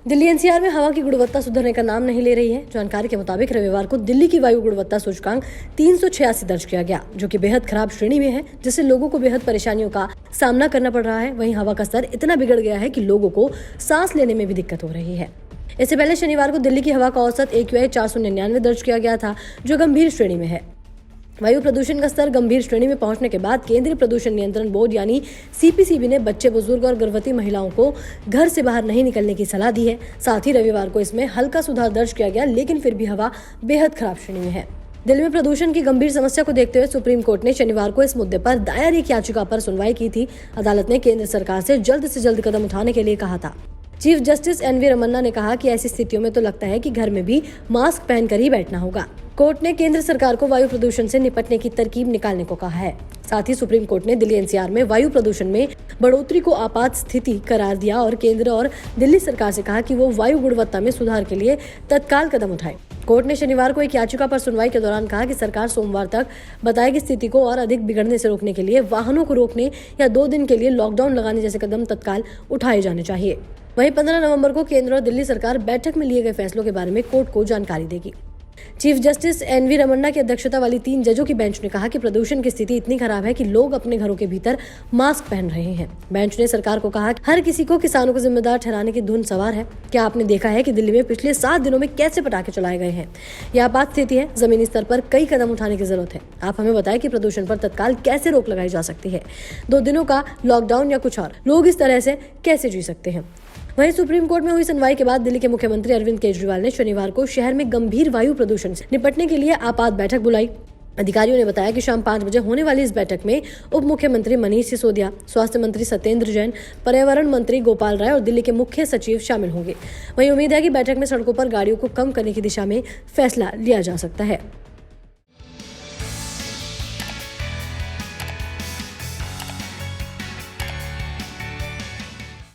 Delhi NCR में हवा की गुणवत्ता सुधरने का नाम नहीं ले रही है। जानकारी के मुताबिक रविवार को दिल्ली की वायु गुणवत्ता सूचकांक 386 दर्ज किया गया, जो कि बेहद खराब श्रेणी में है, जिससे लोगों को बेहद परेशानियों का सामना करना पड़ रहा है। वहीं हवा का स्तर इतना बिगड़ गया है कि लोगों को सांस लेने में भी दिक्कत हो रही है। इससे पहले शनिवार को दिल्ली की हवा का औसत AQI 499 दर्ज किया गया था, जो गंभीर श्रेणी में है। वायु प्रदूषण का स्तर गंभीर श्रेणी में पहुंचने के बाद केंद्रीय प्रदूषण नियंत्रण बोर्ड यानी CPCB ने बच्चे, बुजुर्ग और गर्भवती महिलाओं को घर से बाहर नहीं निकलने की सलाह दी है। साथ ही रविवार को इसमें हल्का सुधार दर्ज किया गया, लेकिन फिर भी हवा बेहद खराब श्रेणी में है। दिल्ली में प्रदूषण की गंभीर समस्या को देखते हुए सुप्रीम कोर्ट ने शनिवार को इस मुद्दे पर दायर एक याचिका पर सुनवाई की थी। अदालत ने केंद्र सरकार से जल्द कदम उठाने के लिए कहा था। चीफ जस्टिस NV रमन्ना ने कहा कि ऐसी स्थितियों में तो लगता है कि घर में भी मास्क पहनकर ही बैठना होगा। कोर्ट ने केंद्र सरकार को वायु प्रदूषण से निपटने की तरकीब निकालने को कहा है। साथ ही सुप्रीम कोर्ट ने दिल्ली NCR में वायु प्रदूषण में बढ़ोतरी को आपात स्थिति करार दिया और केंद्र और दिल्ली सरकार से कहा कि वो वायु गुणवत्ता में सुधार के लिए तत्काल कदम उठाए। कोर्ट ने शनिवार को एक याचिका पर सुनवाई के दौरान कहा कि सरकार सोमवार तक बताएगी स्थिति को और अधिक बिगड़ने से रोकने के लिए वाहनों को रोकने या 2 दिन के लिए लॉकडाउन लगाने जैसे कदम तत्काल उठाए जाने चाहिए। वहीं 15 नवंबर को केंद्र और दिल्ली सरकार बैठक में लिए गए फैसलों के बारे में कोर्ट को जानकारी देगी। चीफ जस्टिस NV रमन्ना की अध्यक्षता वाली 3 जजों की बेंच ने कहा कि प्रदूषण की स्थिति इतनी खराब है कि लोग अपने घरों के भीतर मास्क पहन रहे हैं। बेंच ने सरकार को कहा कि हर किसी को किसानों को जिम्मेदार ठहराने की धुन सवार है। क्या आपने देखा है कि दिल्ली में पिछले 7 दिनों में कैसे पटाखे चलाए गए हैं? यह आपात स्थिति है। जमीनी स्तर पर कई कदम उठाने की जरूरत है। आप हमें बताएं कि प्रदूषण पर तत्काल कैसे रोक लगाई जा सकती है। 2 दिनों का लॉकडाउन या कुछ और? लोग इस तरह से कैसे जी सकते हैं? वहीं सुप्रीम कोर्ट में हुई सुनवाई के बाद दिल्ली के मुख्यमंत्री अरविंद केजरीवाल ने शनिवार को शहर में गंभीर वायु प्रदूषण से निपटने के लिए आपात बैठक बुलाई। अधिकारियों ने बताया कि शाम 5 बजे होने वाली इस बैठक में उप मुख्यमंत्री मनीष सिसोदिया, स्वास्थ्य मंत्री सत्येंद्र जैन, पर्यावरण मंत्री गोपाल राय और दिल्ली के मुख्य सचिव शामिल होंगे। वहीं उम्मीद है कि बैठक में सड़कों पर गाड़ियों को कम करने की दिशा में फैसला लिया जा सकता है।